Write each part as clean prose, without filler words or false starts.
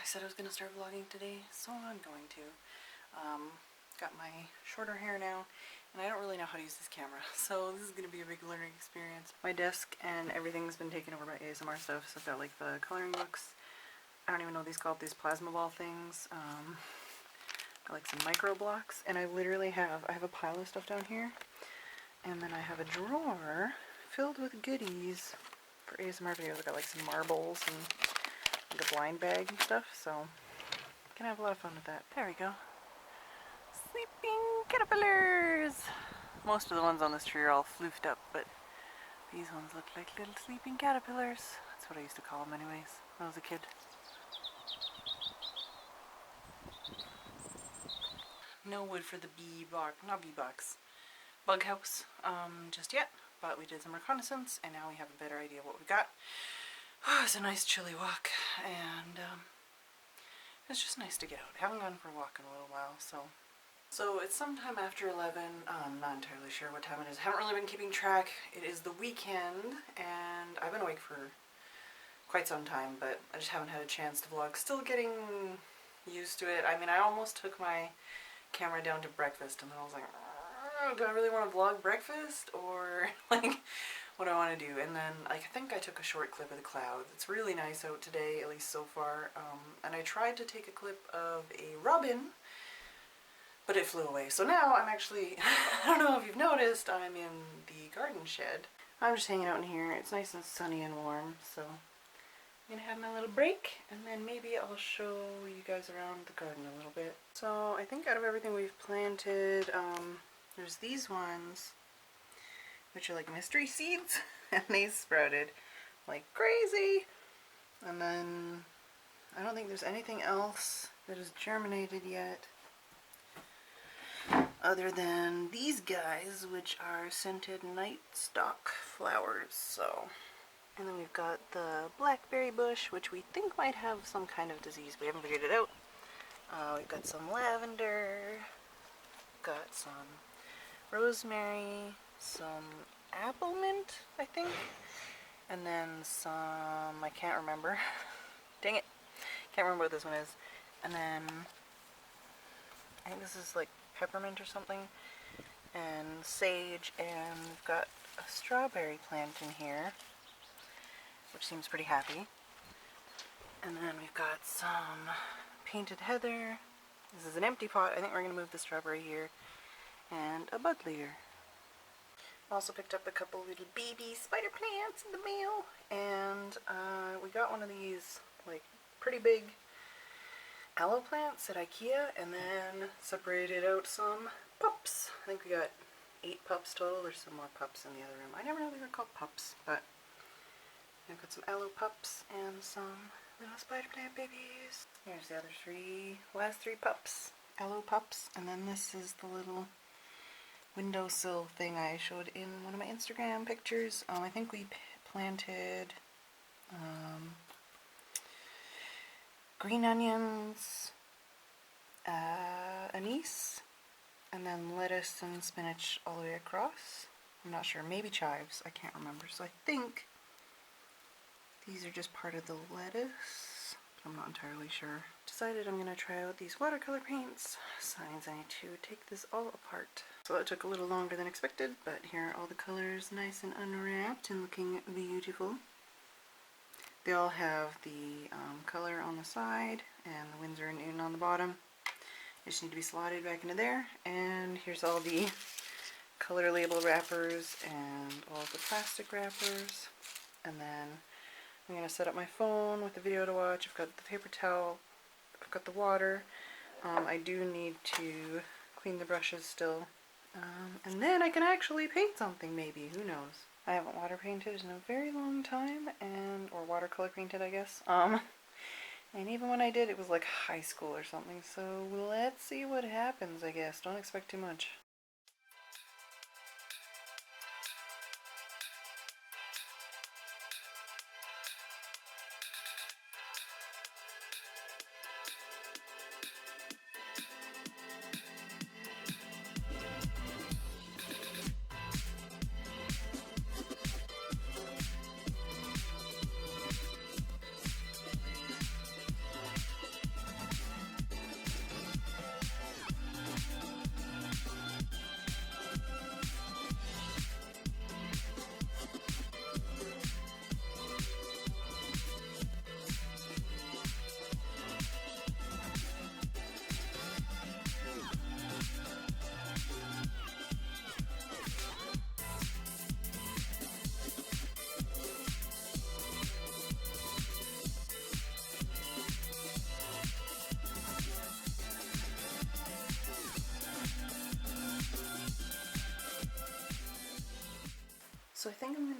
said I was going to start vlogging today, so I'm going to. Got my shorter hair now, and I don't really know how to use this camera, so this is going to be a big learning experience. My desk and everything's been taken over by ASMR stuff, so I've got like the coloring books. I don't even know what these called, these plasma ball things. Got like some micro blocks, and I have a pile of stuff down here, and then I have a drawer filled with goodies for ASMR videos. I got like some marbles and like a blind bag and stuff, so I'm gonna have a lot of fun with that. There we go. Sleeping caterpillars! Most of the ones on this tree are all floofed up, but these ones look like little sleeping caterpillars. That's what I used to call them anyways when I was a kid. No wood for the bug house just yet, but we did some reconnaissance and now we have a better idea of what we got. Oh, it's a nice chilly walk, and it's just nice to get out. I haven't gone for a walk in a little while, so it's sometime after 11. I'm not entirely sure what time it is. I haven't really been keeping track. It is the weekend, and I've been awake for quite some time, but I just haven't had a chance to vlog. Still getting used to it. I mean, I almost took my camera down to breakfast, and then I was like, do I really want to vlog breakfast, or like, what do I want to do? And then I think I took a short clip of the clouds. It's really nice out today, at least so far, and I tried to take a clip of a robin, but it flew away. So now I'm actually, I don't know if you've noticed, I'm in the garden shed. I'm just hanging out in here. It's nice and sunny and warm, so I'm gonna have my little break, and then maybe I'll show you guys around the garden a little bit. So I think out of everything we've planted, there's these ones, which are like mystery seeds, and they sprouted like crazy. And then I don't think there's anything else that has germinated yet, other than these guys, which are scented night stalk flowers. So, and then we've got the blackberry bush, which we think might have some kind of disease. We haven't figured it out. We've got some lavender, got some rosemary, some apple mint, I think, and then some, I can't remember. Dang it, can't remember what this one is. And then I think this is like peppermint or something, and sage, and we've got a strawberry plant in here, which seems pretty happy. And then we've got some painted heather. This is an empty pot. I think we're going to move the strawberry here, and a bud leader. Also picked up a couple little baby spider plants in the mail, and we got one of these like pretty big aloe plants at IKEA, and then separated out some pups. I think we got 8 pups total. There's some more pups in the other room. I never know they were called pups, but I've got some aloe pups and some little spider plant babies. Here's the other last three pups, aloe pups, and then this is the little windowsill thing I showed in one of my Instagram pictures. I think we planted green onions, anise, and then lettuce and spinach all the way across. I'm not sure, maybe chives, I can't remember. So I think these are just part of the lettuce, but I'm not entirely sure. Decided I'm going to try out these watercolor paints. Signs I need to take this all apart. So that took a little longer than expected, but here are all the colors nice and unwrapped and looking beautiful. They all have the color on the side and the Winsor & Newton on the bottom. They just need to be slotted back into there. And here's all the color label wrappers and all the plastic wrappers. And then I'm going to set up my phone with the video to watch. I've got the paper towel. I've got the water. I do need to clean the brushes still. And then I can actually paint something, maybe. Who knows? I haven't water painted in a very long time, or watercolor painted, I guess. And even when I did, it was like high school or something. So let's see what happens, I guess. Don't expect too much.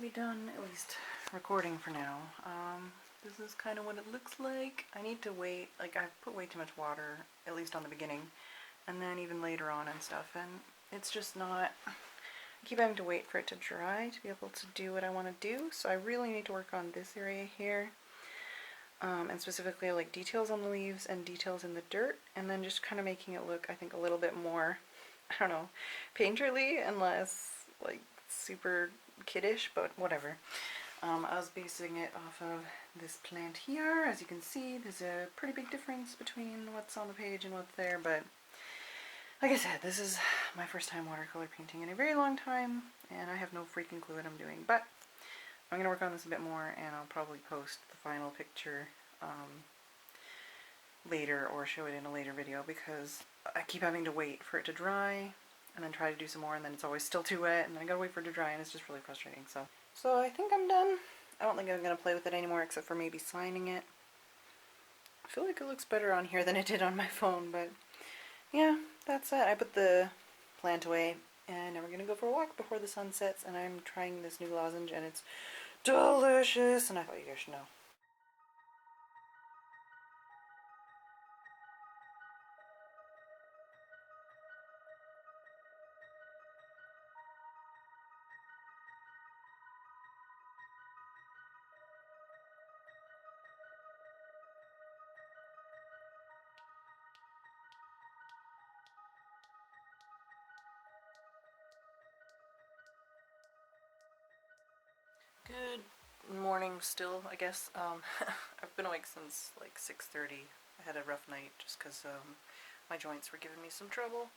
be done, at least recording for now. This is kind of what it looks like. I need to wait, like I've put way too much water, at least on the beginning, and then even later on and stuff, and it's just not, I keep having to wait for it to dry to be able to do what I want to do, so I really need to work on this area here, and specifically like details on the leaves and details in the dirt, and then just kind of making it look, I think, a little bit more, I don't know, painterly and less like super kiddish, but whatever. I was basing it off of this plant here. As you can see, there's a pretty big difference between what's on the page and what's there, but like I said, this is my first time watercolor painting in a very long time, and I have no freaking clue what I'm doing, but I'm going to work on this a bit more, and I'll probably post the final picture later, or show it in a later video, because I keep having to wait for it to dry and then try to do some more, and then it's always still too wet, and then I gotta wait for it to dry, and it's just really frustrating. So I think I'm done. I don't think I'm gonna play with it anymore, except for maybe signing it. I feel like it looks better on here than it did on my phone, but yeah, that's it. I put the plant away, and now we're gonna go for a walk before the sun sets, and I'm trying this new lozenge, and it's delicious, and I thought you guys should know. Good morning still, I guess. I've been awake since like 6:30. I had a rough night just because my joints were giving me some trouble.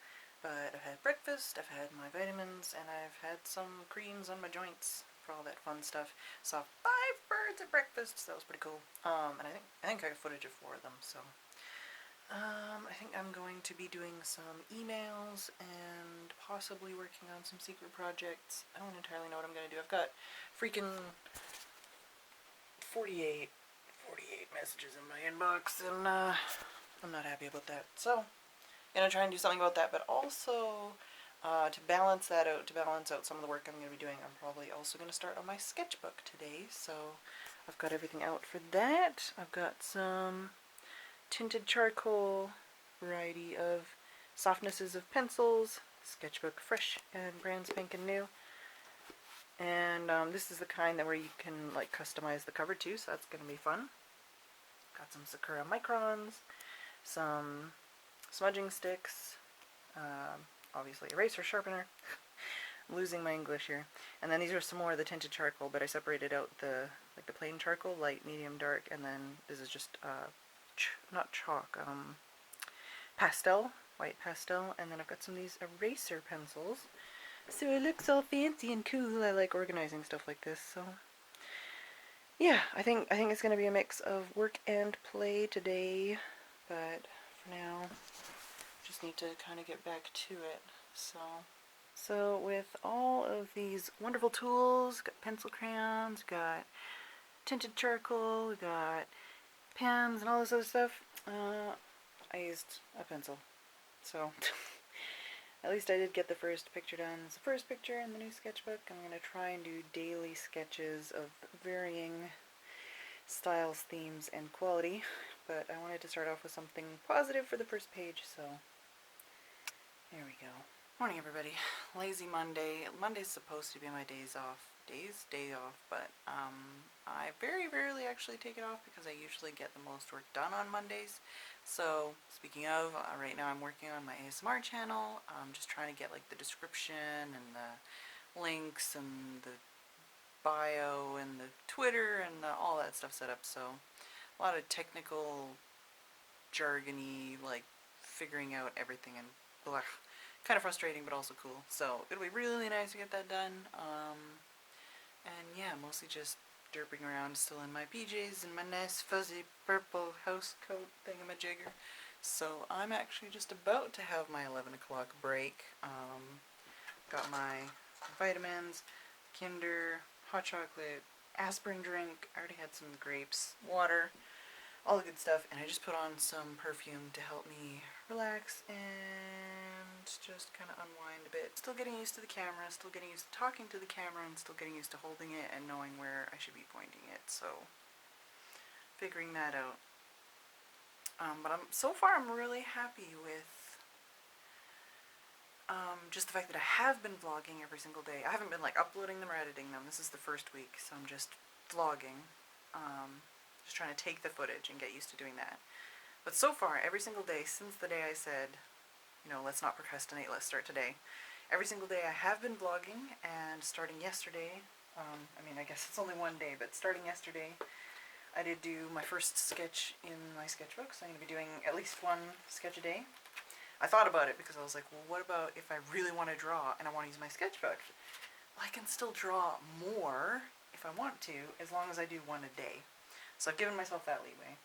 But I've had breakfast, I've had my vitamins, and I've had some creams on my joints for all that fun stuff. Saw 5 birds at breakfast, so that was pretty cool. And I think I got footage of 4 of them, so I think I'm going to be doing some emails and possibly working on some secret projects. I don't entirely know what I'm going to do. I've got freaking 48 messages in my inbox, and I'm not happy about that. So I'm going to try and do something about that, but also to balance that out, to balance out some of the work I'm going to be doing, I'm probably also going to start on my sketchbook today. So I've got everything out for that. I've got some tinted charcoal, variety of softnesses of pencils, Sketchbook fresh and brand spanking new, and this is the kind that where you can like customize the cover too, so that's gonna be fun. Got some Sakura microns, some smudging sticks, obviously eraser sharpener. I'm losing my English here. And then these are some more of the tinted charcoal, but I separated out the plain charcoal, light, medium, dark, and then this is just not chalk, pastel, white pastel, and then I've got some of these eraser pencils, so it looks all fancy and cool. I like organizing stuff like this, so yeah, I think it's gonna be a mix of work and play today, but for now, just need to kind of get back to it. So with all of these wonderful tools, got pencil crayons, got tinted charcoal, got pens and all this other stuff, I used a pencil. So at least I did get the first picture done. It's the first picture in the new sketchbook. I'm going to try and do daily sketches of varying styles, themes, and quality, but I wanted to start off with something positive for the first page, so there we go. Morning everybody. Lazy Monday. Monday's supposed to be my day off, but I very rarely actually take it off because I usually get the most work done on Mondays. So speaking of, right now I'm working on my ASMR channel. I'm just trying to get like the description and the links and the bio and the Twitter and all that stuff set up. So a lot of technical jargony, like figuring out everything, and blah. Kind of frustrating, but also cool. So it'll be really nice to get that done. And yeah, mostly just derping around still in my PJs and my nice fuzzy purple house coat thingamajigger. So I'm actually just about to have my 11 o'clock break. Got my vitamins, Kinder, hot chocolate, aspirin drink. I already had some grapes, water, all the good stuff, and I just put on some perfume to help me relax and and just kind of unwind a bit. Still getting used to the camera, still getting used to talking to the camera, and still getting used to holding it and knowing where I should be pointing it, so figuring that out. But so far I'm really happy with just the fact that I have been vlogging every single day. I haven't been like uploading them or editing them. This is the first week, so I'm just vlogging. Just trying to take the footage and get used to doing that. But so far, every single day since the day I said, you know, let's not procrastinate, let's start today. Every single day I have been vlogging, and starting yesterday, I mean, I guess it's only one day, but starting yesterday, I did do my first sketch in my sketchbook, so I'm going to be doing at least one sketch a day. I thought about it because I was like, well, what about if I really want to draw and I want to use my sketchbook? Well, I can still draw more if I want to, as long as I do one a day. So I've given myself that leeway.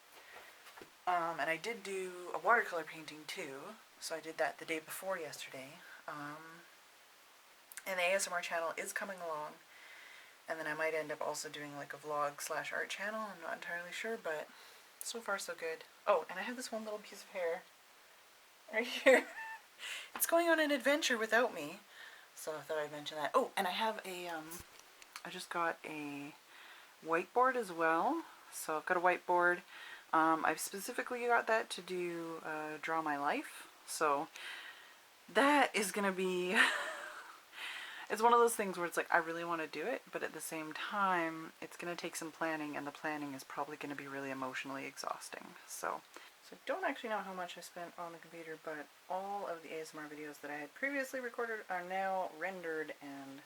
And I did do a watercolor painting too, so I did that the day before yesterday. And the ASMR channel is coming along, and then I might end up also doing like a vlog / art channel. I'm not entirely sure, but so far so good. Oh, and I have this one little piece of hair right here. It's going on an adventure without me, so I thought I'd mention that. Oh, and I have a, I just got a whiteboard as well. So I've got a whiteboard. I've specifically got that to do draw my life. So that is gonna be it's one of those things where it's like I really want to do it, but at the same time it's gonna take some planning, and the planning is probably gonna be really emotionally exhausting. So I don't actually know how much I spent on the computer, but all of the ASMR videos that I had previously recorded are now rendered and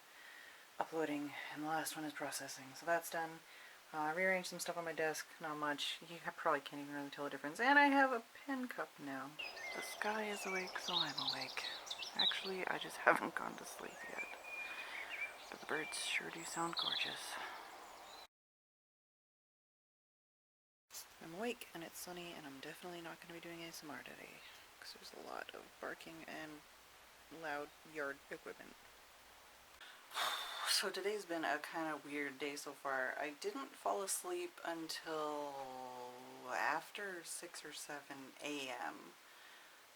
uploading, and the last one is processing. So that's done. I rearranged some stuff on my desk, not much. You probably can't even really tell the difference. And I have a pen cup now. The sky is awake, so I'm awake. Actually, I just haven't gone to sleep yet. But the birds sure do sound gorgeous. I'm awake and it's sunny, and I'm definitely not going to be doing ASMR today, because there's a lot of barking and loud yard equipment. So today's been a kind of weird day so far. I didn't fall asleep until after 6 or 7 a.m.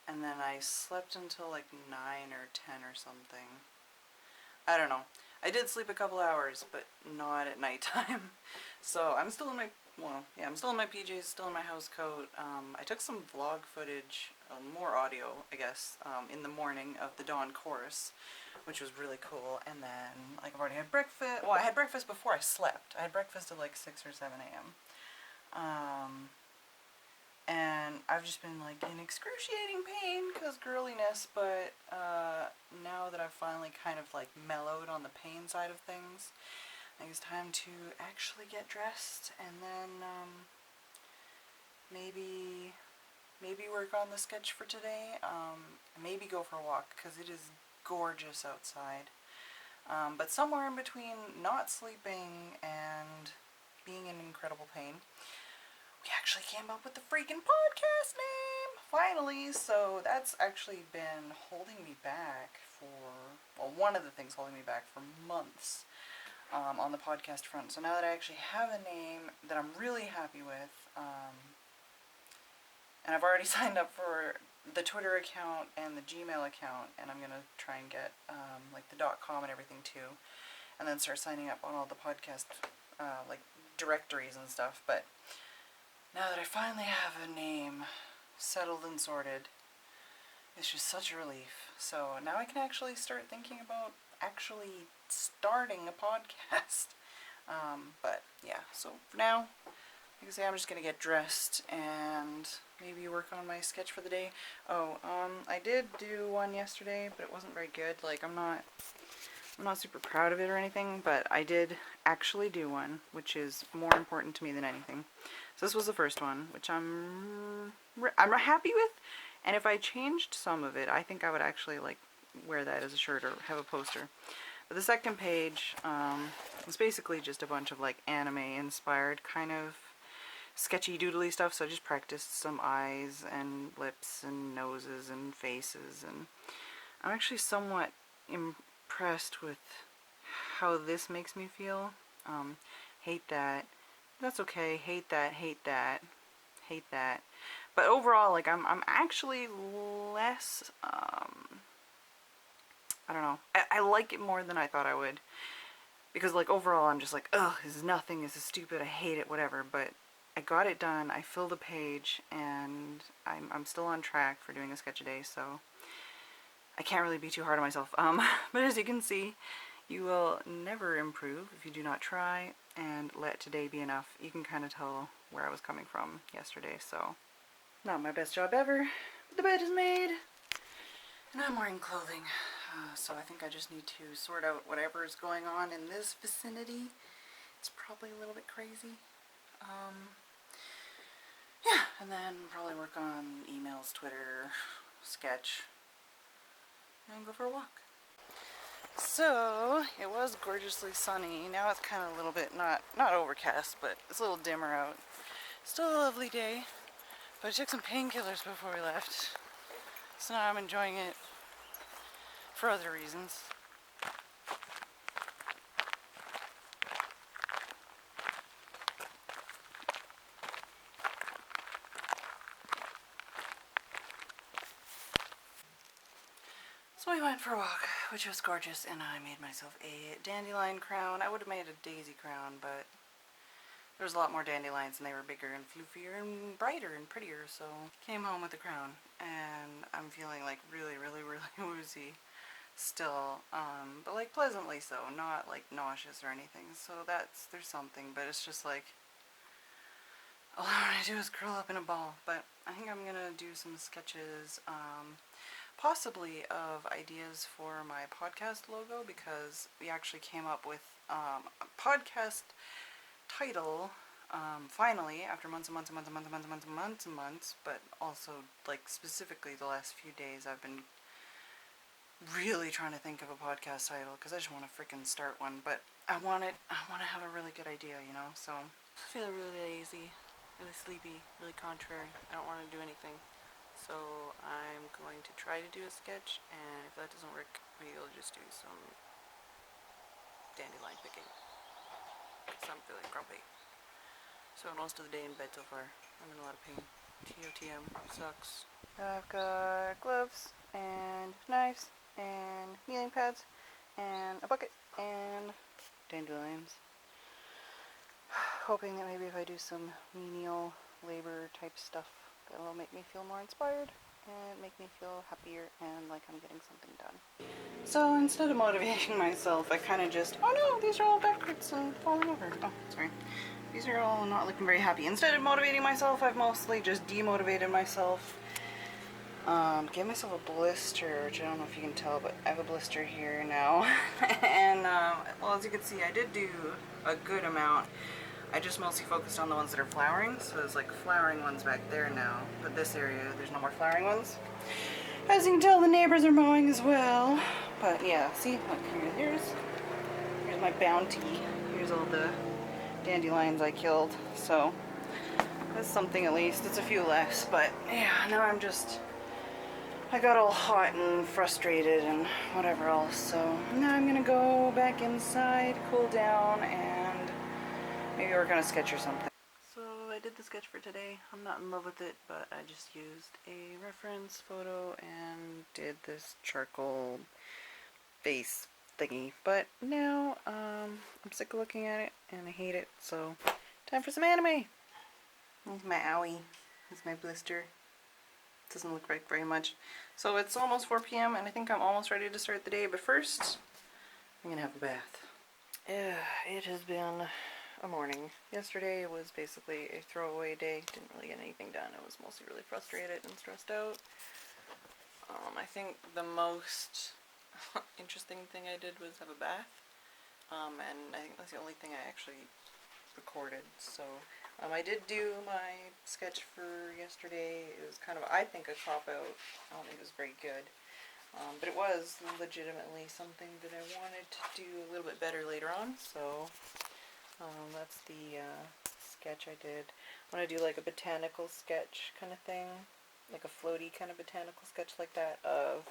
and then I slept until like 9 or 10 or something. I don't know. I did sleep a couple hours, but not at nighttime. So I'm still in my, well, yeah, I'm still in my PJs, still in my house coat. I took some vlog footage, more audio, I guess, in the morning of the dawn chorus, which was really cool. And then, like, I've already had breakfast. Well, I had breakfast before I slept. I had breakfast at like 6 or 7 a.m. And I've just been like in excruciating pain because girliness, but now that I've finally kind of like mellowed on the pain side of things, I think it's time to actually get dressed, and then maybe work on the sketch for today, maybe go for a walk because it is gorgeous outside. But somewhere in between not sleeping and being in incredible pain, we actually came up with the freaking podcast name, finally. So that's actually been holding me back for, well, one of the things holding me back for months on the podcast front. So now that I actually have a name that I'm really happy with, and I've already signed up for the Twitter account and the Gmail account, and I'm going to try and get like the .com and everything too, and then start signing up on all the podcast like directories and stuff. But now that I finally have a name settled and sorted, it's just such a relief. So now I can actually start thinking about actually starting a podcast. But yeah, so for now, like I say, I'm just going to get dressed and maybe work on my sketch for the day. Oh, I did do one yesterday, but it wasn't very good. Like, I'm not super proud of it or anything, but I did actually do one, which is more important to me than anything. So this was the first one, which I'm happy with, and if I changed some of it, I think I would actually like wear that as a shirt or have a poster. But the second page was basically just a bunch of like anime inspired kind of sketchy doodly stuff. So I just practiced some eyes and lips and noses and faces, and I'm actually somewhat impressed with how this makes me feel. Hate that. That's okay. Hate that. Hate that. Hate that. But overall, like I'm actually less I don't know. I like it more than I thought I would. Because, like, overall, I'm just like, ugh, this is nothing, this is stupid, I hate it, whatever. But I got it done, I filled a page, and I'm still on track for doing a sketch a day, so I can't really be too hard on myself. But as you can see, you will never improve if you do not try and let today be enough. You can kind of tell where I was coming from yesterday, so not my best job ever. But the bed is made, and I'm wearing clothing. So I think I just need to sort out whatever is going on in this vicinity. It's probably a little bit crazy. Yeah, and then probably work on emails, Twitter, sketch, and go for a walk. So it was gorgeously sunny. Now it's kind of a little bit not overcast, but it's a little dimmer out. Still a lovely day, but I took some painkillers before we left, so now I'm enjoying it for other reasons. So we went for a walk, which was gorgeous, and I made myself a dandelion crown. I would have made a daisy crown, but there was a lot more dandelions and they were bigger and floofier and brighter and prettier, so came home with the crown, and I'm feeling like really woozy still, but like pleasantly so, not like nauseous or anything, so there's something, but it's just like all I want to do is curl up in a ball. But I think I'm gonna do some sketches, possibly of ideas for my podcast logo, because we actually came up with a podcast title finally, after months and months, but also like specifically the last few days I've been really trying to think of a podcast title because I just want to freaking start one, but I want to have a really good idea, you know. So I feel really lazy, really sleepy, really contrary. I don't want to do anything. So I'm going to try to do a sketch, and if that doesn't work, we'll just do some dandelion picking. So I'm feeling grumpy. So most of the day in bed so far. I'm in a lot of pain. TOTM sucks. I've got gloves and knives and kneeling pads and a bucket and dandelions. Hoping that maybe if I do some menial labor type stuff, that will make me feel more inspired and make me feel happier and like I'm getting something done. So instead of motivating myself, I kind of just, oh no, these are all backwards and falling over. Oh, sorry. These are all not looking very happy. Instead of motivating myself, I've mostly just demotivated myself. Gave myself a blister, which I don't know if you can tell, but I have a blister here now. And, well, as you can see, I did do a good amount. I just mostly focused on the ones that are flowering, so there's like flowering ones back there now, but this area, there's no more flowering ones. As you can tell, the neighbors are mowing as well. But yeah, see, look, here's my bounty. Here's all the dandelions I killed, so that's something at least. It's a few less, but yeah, now I got all hot and frustrated and whatever else, so now I'm gonna go back inside, cool down, and maybe we're gonna sketch or something. So I did the sketch for today. I'm not in love with it, but I just used a reference photo and did this charcoal face thingy. But now, I'm sick of looking at it and I hate it, so time for some anime. Here's my owie. Here's my blister. Doesn't look like very much. So it's almost 4 p.m. and I think I'm almost ready to start the day, but first I'm gonna have a bath. Yeah, it has been a morning. Yesterday was basically a throwaway day. Didn't really get anything done. I was mostly really frustrated and stressed out. I think the most interesting thing I did was have a bath. And I think that's the only thing I actually recorded. So I did do my sketch for yesterday. It was kind of, I think, a cop-out. I don't think it was very good. But it was legitimately something that I wanted to do a little bit better later on. So that's the sketch I did. I'm going to do like a botanical sketch kind of thing. Like a floaty kind of botanical sketch like that of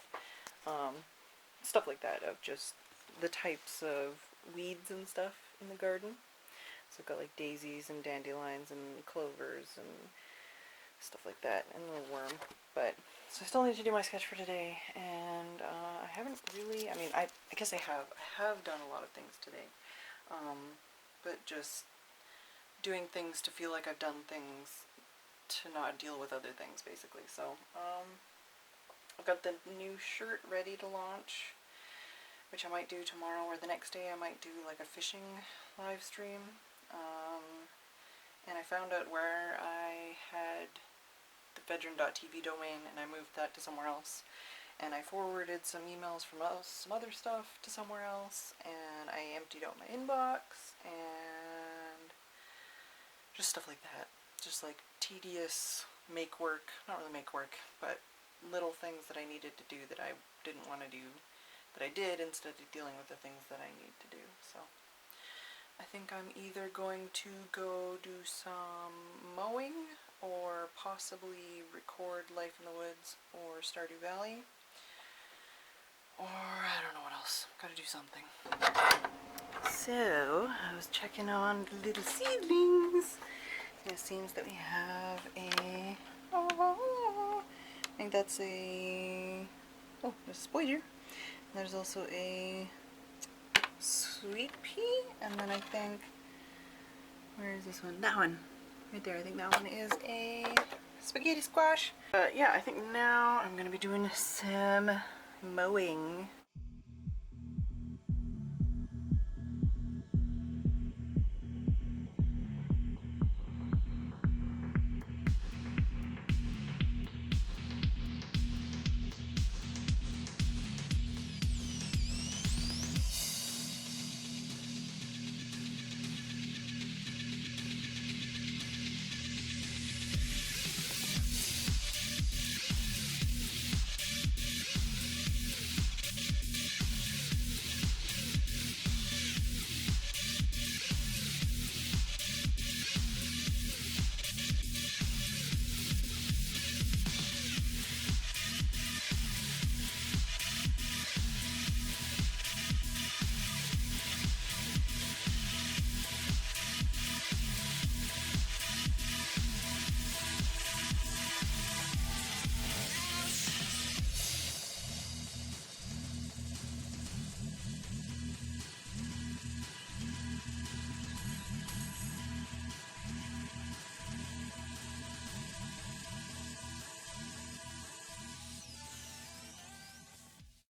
stuff like that, of just the types of weeds and stuff in the garden. So I've got like daisies and dandelions and clovers and stuff like that, and a little worm. But So I still need to do my sketch for today, and I haven't really, I mean, I guess I have done a lot of things today, but just doing things to feel like I've done things to not deal with other things, basically. So, I've got the new shirt ready to launch, which I might do tomorrow, or the next day I might do like a fishing live stream. And I found out where I had the Phedran.tv domain, and I moved that to somewhere else. And I forwarded some emails from some other stuff to somewhere else, and I emptied out my inbox, and just stuff like that. Just like tedious make work, not really make work, but little things that I needed to do that I didn't want to do, that I did instead of dealing with the things that I need to do. So I think I'm either going to go do some mowing, or possibly record Life in the Woods or Stardew Valley, or I don't know what else. Gotta do something. So I was checking on the little seedlings, and it seems that we have a, I think that's a, oh, there's a spoiler. There's also a sweet pea, and then I think, where is this one? That one, right there. I think that one is a spaghetti squash. But yeah, I think now I'm gonna be doing some mowing.